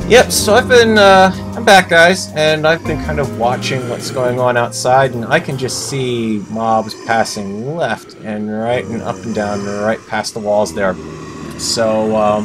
Yep, so I'm back, guys, and I've been kind of watching what's going on outside, and I can just see mobs passing left and right and up and down and right past the walls there. So,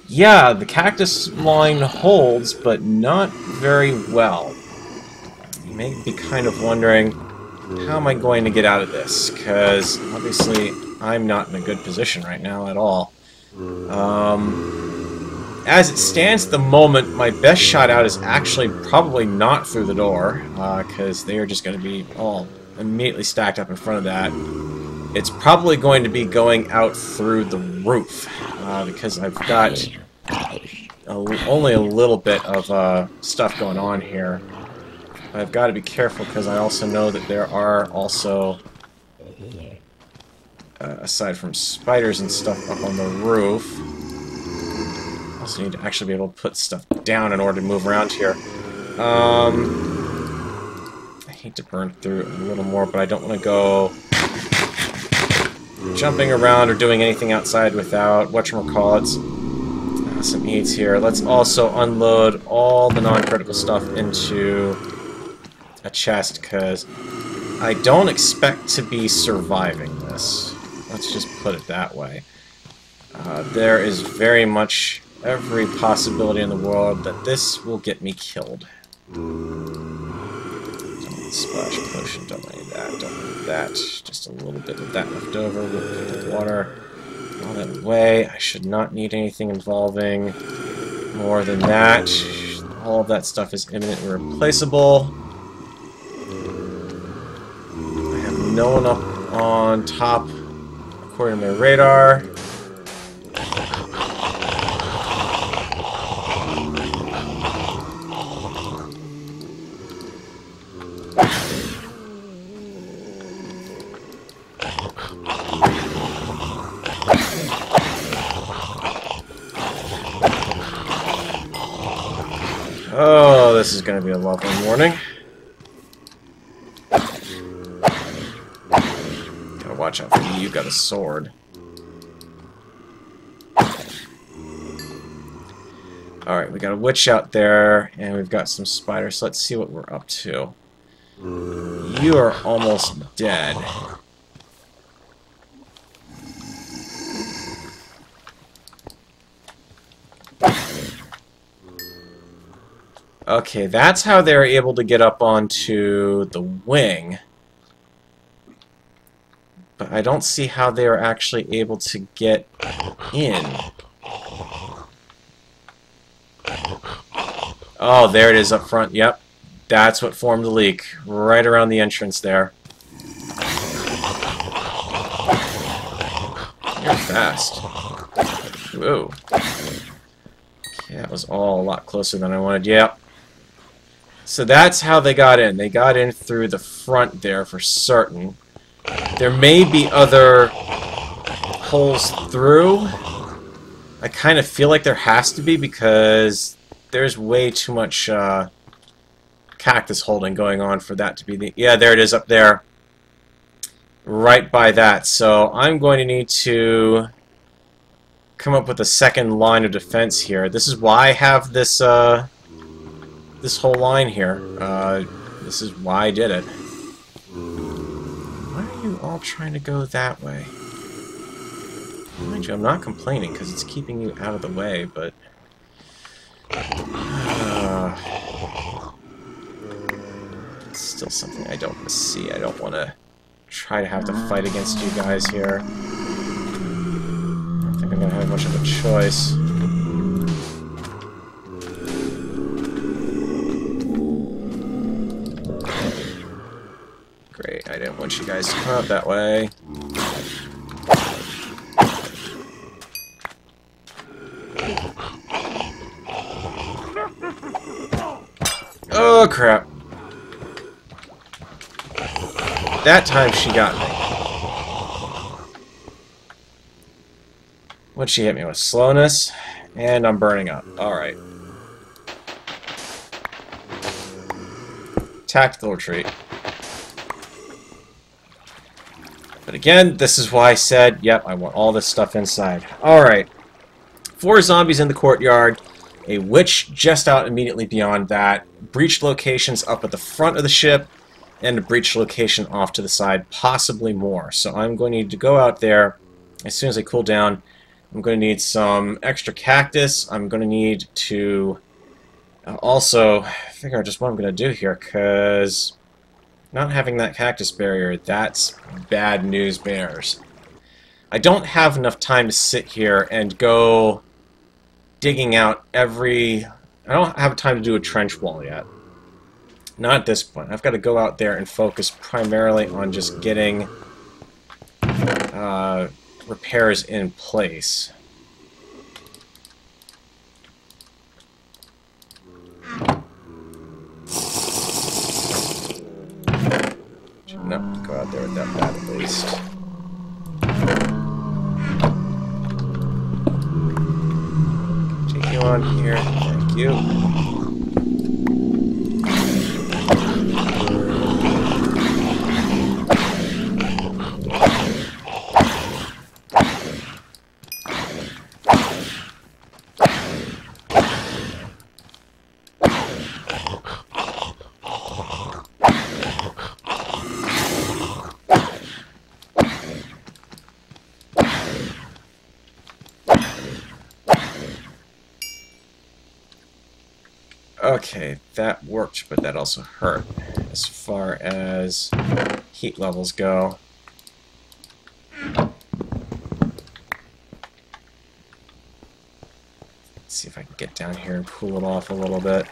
yeah, the cactus line holds, but not very well. You may be kind of wondering, how am I going to get out of this? Because, obviously, I'm not in a good position right now at all. As it stands at the moment, my best shot out is actually probably not through the door, because they are just going to be all immediately stacked up in front of that. It's probably going to be going out through the roof, because I've got only a little bit of stuff going on here. But I've got to be careful because I also know that there are also, aside from spiders and stuff up on the roof, I also need to actually be able to put stuff down in order to move around here. I hate to burn through a little more, but I don't want to go jumping around or doing anything outside without whatchamacallits. Some eats here. Let's also unload all the non-critical stuff into a chest, because I don't expect to be surviving this. Let's just put it that way. There is very much every possibility in the world that this will get me killed. Don't need splash potion, don't need that, don't need that. Just a little bit of that left over. We'll put the water all that away. I should not need anything involving more than that. All of that stuff is imminently replaceable. I have no one up on top according to my radar. Oh, this is going to be a lovely morning. Gotta watch out for you, you've got a sword. Alright, we got a witch out there, and we've got some spiders, so let's see what we're up to. You are almost dead. Okay, that's how they're able to get up onto the wing. But I don't see how they are actually able to get in. Oh, there it is up front. Yep. That's what formed the leak. Right around the entrance there. You're fast. Whoa. Okay, that was all a lot closer than I wanted. Yep. So that's how they got in. They got in through the front there for certain. There may be other holes through. I kind of feel like there has to be because there's way too much cactus holding going on for that to be the... Yeah, there it is up there. Right by that. So I'm going to need to come up with a second line of defense here. This is why I have this... this whole line here. This is why I did it. Why are you all trying to go that way? Mind you, I'm not complaining because it's keeping you out of the way, but... it's still something I don't want to see. I don't want to try to have to fight against you guys here. I don't think I'm going to have much of a choice. Great, I didn't want you guys to come out that way. Oh, crap. That time she got me. What'd she hit me with? Slowness, and I'm burning up. Alright. Tactical retreat. But again, this is why I said, yep, I want all this stuff inside. Alright. 4 zombies in the courtyard. a witch just out immediately beyond that, breach locations up at the front of the ship, and a breach location off to the side, possibly more. So I'm going to need to go out there as soon as I cool down. I'm going to need some extra cactus. I'm going to need to also figure out just what I'm going to do here, because not having that cactus barrier, that's bad news bears. I don't have enough time to sit here and go digging out every... I don't have time to do a trench wall yet. Not at this point. I've got to go out there and focus primarily on just getting repairs in place. Shouldn't have to go out there with that bad at least. Take you on here. Thank you. Okay, that worked, but that also hurt as far as heat levels go. Let's see if I can get down here and cool it off a little bit.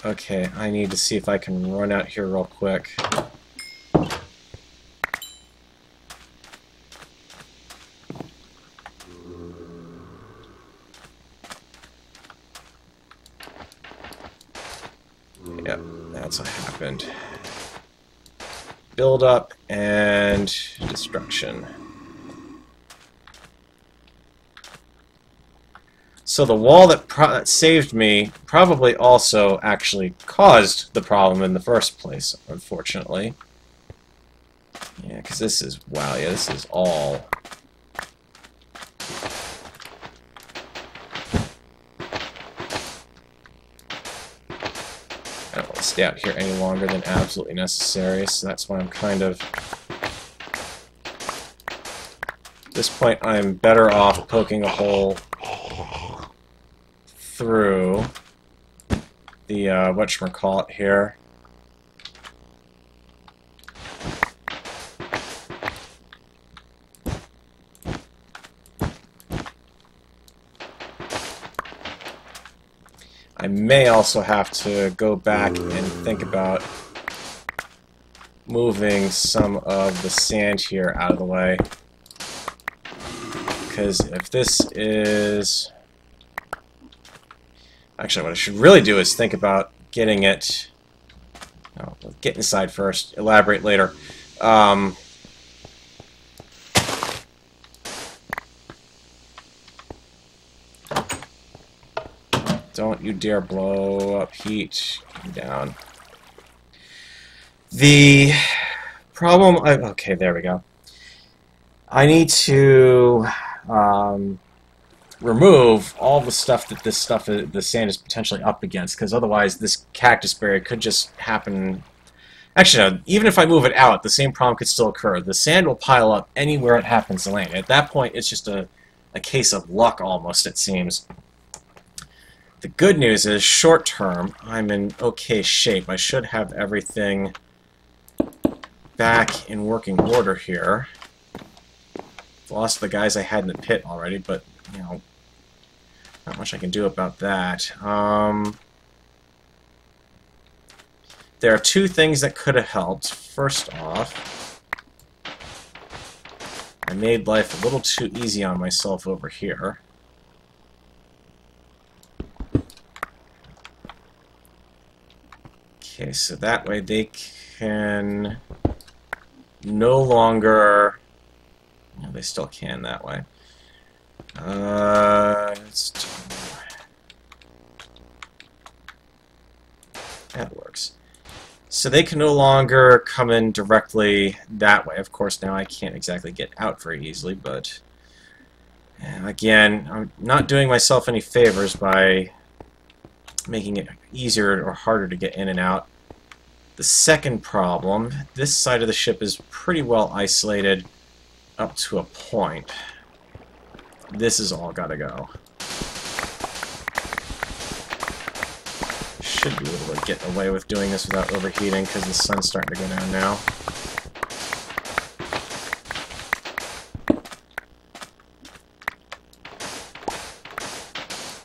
Okay, I need to see if I can run out here real quick. Yep, that's what happened. Build up and destruction. So the wall that saved me probably also actually caused the problem in the first place, unfortunately. Yeah, because this is, wow, yeah, this is all... I don't want to stay out here any longer than absolutely necessary, so that's why I'm kind of... At this point, I'm better off poking a hole through the, whatchamacallit here. I may also have to go back and think about moving some of the sand here out of the way. Because if this is... Actually, what I should really do is think about getting it... No, get inside first, elaborate later. Don't you dare blow up heat. Calm down. The problem... okay, there we go. I need to remove all the stuff that the sand is potentially up against, because otherwise this cactus barrier could just happen... Actually, no, even if I move it out, the same problem could still occur. The sand will pile up anywhere it happens to land. At that point, it's just a case of luck, almost, it seems. The good news is, short term, I'm in okay shape. I should have everything back in working order here. Lost the guys I had in the pit already, but, you know, not much I can do about that. There are two things that could have helped. First off, I made life a little too easy on myself over here. Okay, so that way they can no longer... No, they still can that way. That works. So they can no longer come in directly that way. Of course, now I can't exactly get out very easily, but And again, I'm not doing myself any favors by making it easier or harder to get in and out. The second problem, this side of the ship is pretty well isolated up to a point. This has all got to go. Should be able to get away with doing this without overheating because the sun's starting to go down now.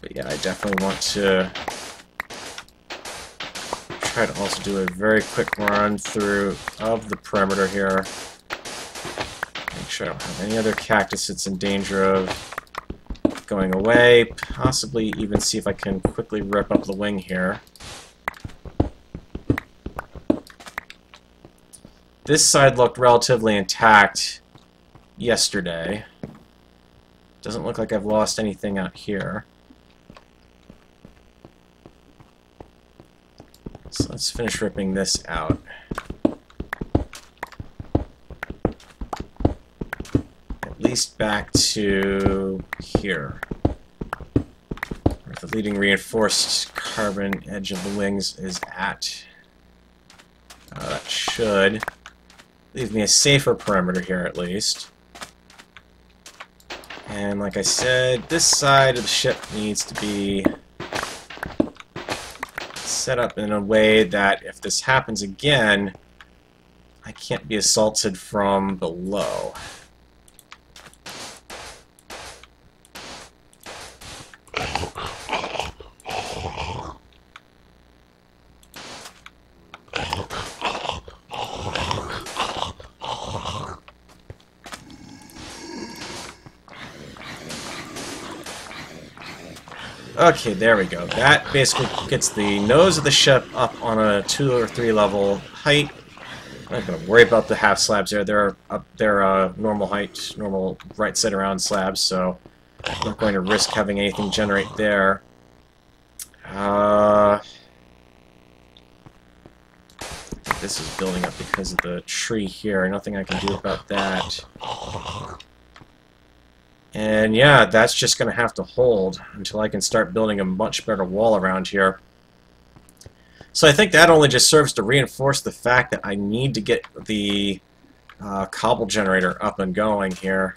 But yeah, I definitely want to try to also do a very quick run through of the perimeter here. Make sure I don't have any other cactus that's in danger of going away. Possibly even see if I can quickly rip up the wing here. This side looked relatively intact yesterday. Doesn't look like I've lost anything out here. So let's finish ripping this out. At least back to here, where the leading reinforced carbon edge of the wings is at. That should leave me a safer perimeter here at least. And like I said, this side of the ship needs to be set up in a way that if this happens again, I can't be assaulted from below. Okay, there we go. That basically gets the nose of the ship up on a 2 or 3 level height. I'm not going to worry about the half slabs there. They're normal height, normal right side around slabs, so I'm not going to risk having anything generate there. This is building up because of the tree here. Nothing I can do about that. And yeah, that's just going to have to hold until I can start building a much better wall around here. So I think that only just serves to reinforce the fact that I need to get the cobble generator up and going here.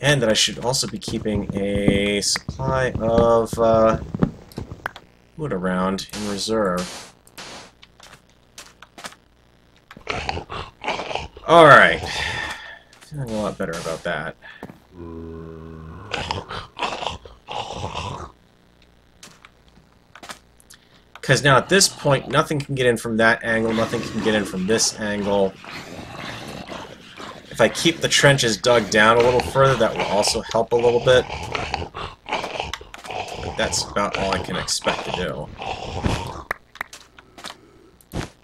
And that I should also be keeping a supply of wood around in reserve. Alright. Feeling a lot better about that. Because now at this point, nothing can get in from that angle, nothing can get in from this angle. If I keep the trenches dug down a little further, that will also help a little bit. But that's about all I can expect to do.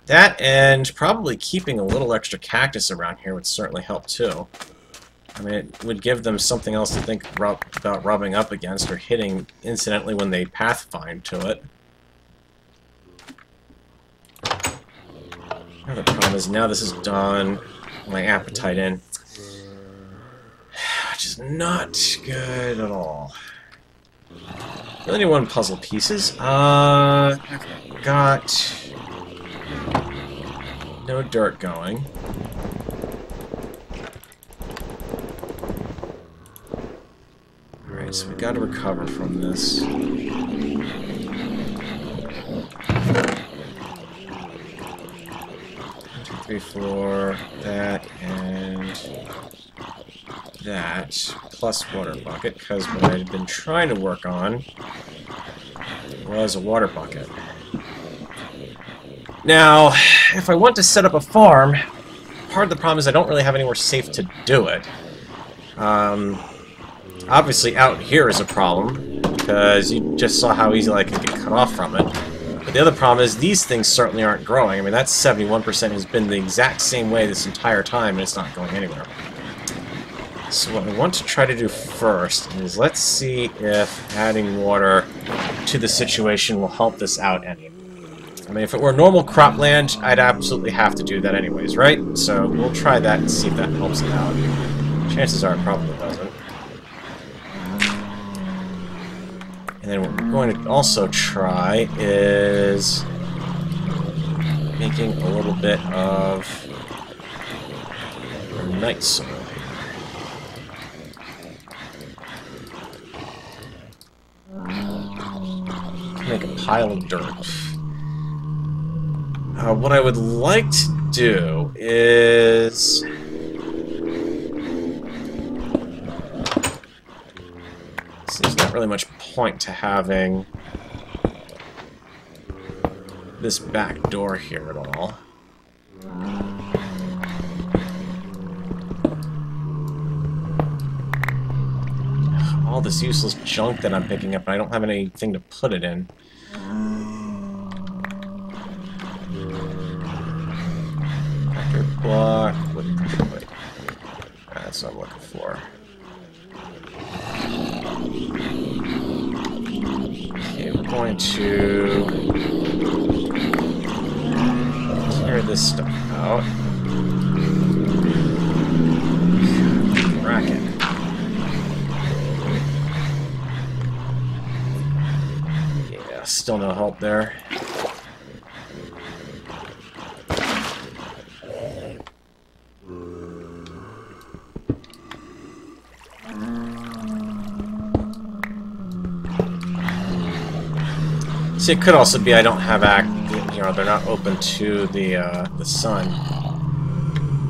That and probably keeping a little extra cactus around here would certainly help too. I mean, it would give them something else to think about rubbing up against or hitting incidentally when they pathfind to it. Another problem is now this is done, my appetite in, which is not good at all. Really need 1 puzzle pieces. I've got no dirt going. Alright, so we've got to recover from this. 3, 4, that, and that, plus water bucket, because what I had been trying to work on was a water bucket. Now, if I want to set up a farm, part of the problem is I don't really have anywhere safe to do it. Obviously out here is a problem, because you just saw how easily I could get cut off from it. But the other problem is these things certainly aren't growing. I mean, that 71% has been the exact same way this entire time, and it's not going anywhere. So what I want to try to do first is let's see if adding water to the situation will help this out any. I mean, if it were normal cropland, I'd absolutely have to do that anyways, right? So we'll try that and see if that helps it out. Chances are it probably doesn't. then what we're going to also try is making a little bit of night soil. Make a pile of dirt. What I would like to do is... There's not really much point to having this back door here at all. All this useless junk that I'm picking up, and I don't have anything to put it in. Factory block. Wait. That's what I'm looking for. Okay, we're going to tear this stuff out. Rack it. Yeah, still no help there. See, it could also be I don't have they're not open to the sun.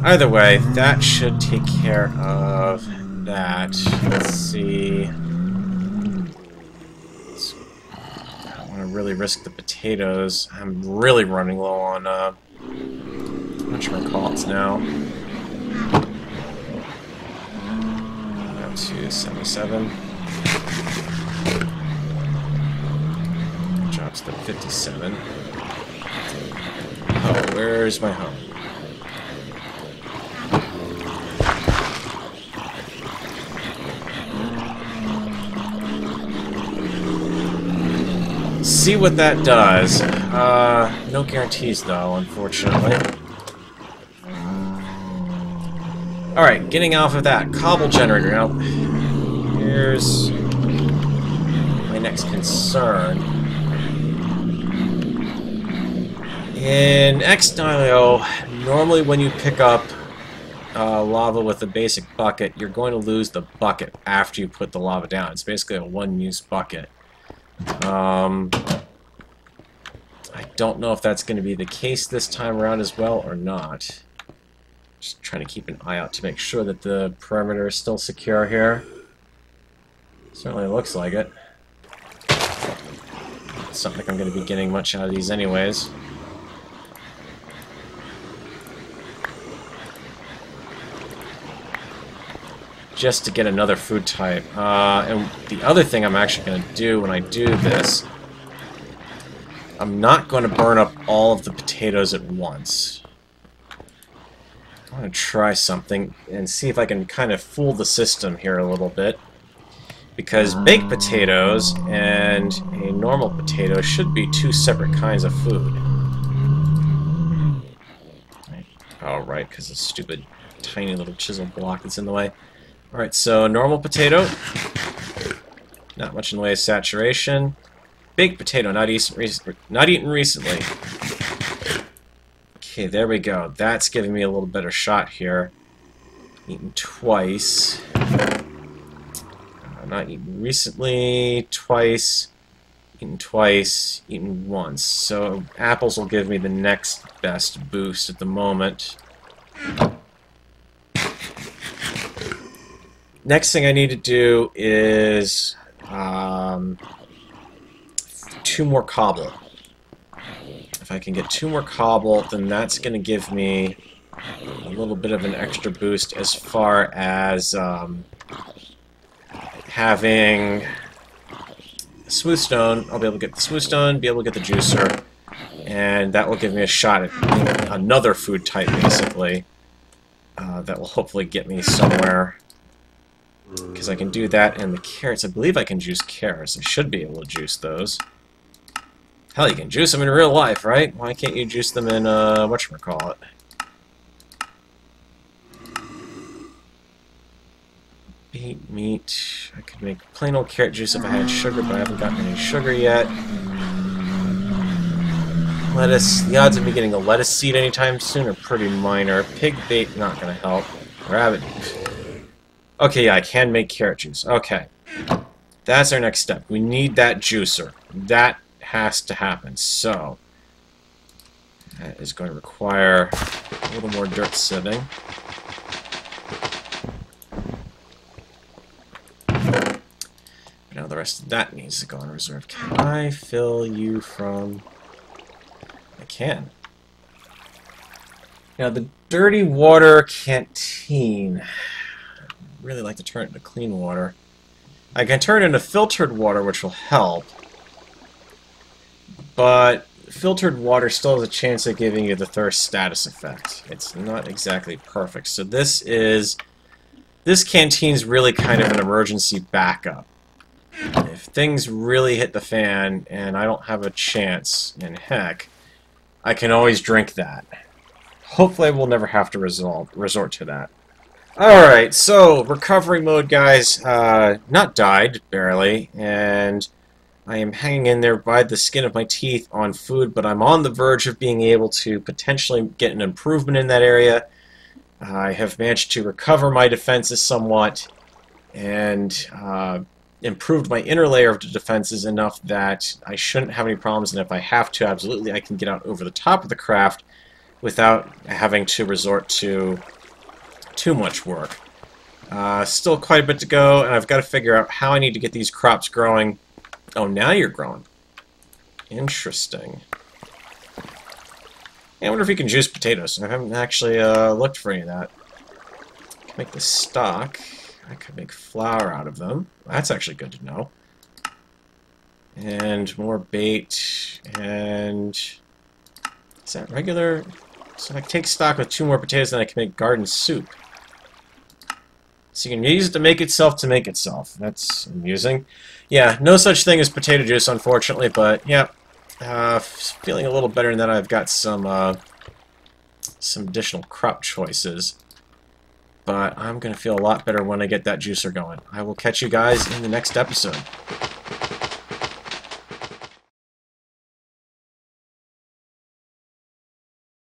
Either way, that should take care of that. Let's see. I don't want to really risk the potatoes. I'm really running low on whatchamacallits now. Down to 77. Drops to 57. Oh, where's my home? See what that does. No guarantees, though, unfortunately. Alright, getting off of that. Cobble generator. Now, here's my next concern. In X-Nio, normally when you pick up lava with a basic bucket, you're going to lose the bucket after you put the lava down. It's basically a one-use bucket. I don't know if that's going to be the case this time around as well or not. Just trying to keep an eye out to make sure that the perimeter is still secure here. Certainly looks like it. It's not like I'm going to be getting much out of these anyways. Just to get another food type. And the other thing I'm actually going to do when I do this, I'm not going to burn up all of the potatoes at once. I want to try something and see if I can kind of fool the system here a little bit. Because baked potatoes and a normal potato should be two separate kinds of food. Oh, right, because the stupid tiny little chisel block that's in the way. Alright, so normal potato, not much in the way of saturation. Baked potato, not eaten recently. Okay, there we go. That's giving me a little better shot here. Eaten twice. Not eaten recently, twice. Eaten twice, eaten once. So apples will give me the next best boost at the moment. Next thing I need to do is 2 more cobble. If I can get 2 more cobble, then that's going to give me a little bit of an extra boost as far as having smooth stone. I'll be able to get the smooth stone, be able to get the juicer, and that will give me a shot at another food type, basically, that will hopefully get me somewhere. Because I can do that, and the carrots, I believe I can juice carrots. I should be able to juice those. Hell, you can juice them in real life, right? Why can't you juice them in, whatchamacallit? Meat. I could make plain old carrot juice if I had sugar, but I haven't gotten any sugar yet. Lettuce. The odds of me getting a lettuce seed anytime soon are pretty minor. Pig bait, not going to help. Rabbit. Okay, yeah, I can make carrot juice. Okay. That's our next step. We need that juicer. That has to happen. So, that is going to require a little more dirt sieving. Now the rest of that needs to go on reserve. Can I fill you from... I can. Now the dirty water canteen. I'd really like to turn it into clean water. I can turn it into filtered water, which will help. But filtered water still has a chance of giving you the thirst status effect. It's not exactly perfect. So this canteen's really kind of an emergency backup. If things really hit the fan and I don't have a chance, and heck, I can always drink that. Hopefully we'll never have to resort to that. Alright, so recovery mode, guys. Not died, barely, and I am hanging in there by the skin of my teeth on food, but I'm on the verge of being able to potentially get an improvement in that area. I have managed to recover my defenses somewhat, and improved my inner layer of the defenses enough that I shouldn't have any problems, and if I have to, absolutely I can get out over the top of the craft without having to resort to too much work. Still quite a bit to go, and I've got to figure out how I need to get these crops growing. Oh, now you're growing. Interesting. Yeah, I wonder if you can juice potatoes. I haven't actually looked for any of that. I can make the stock. I could make flour out of them. That's actually good to know. And more bait, and... is that regular? So I can take stock with 2 more potatoes, and I can make garden soup. So you can use it to make itself. That's amusing. Yeah, no such thing as potato juice, unfortunately, but yeah. Feeling a little better in that I've got some additional crop choices. But I'm going to feel a lot better when I get that juicer going. I will catch you guys in the next episode.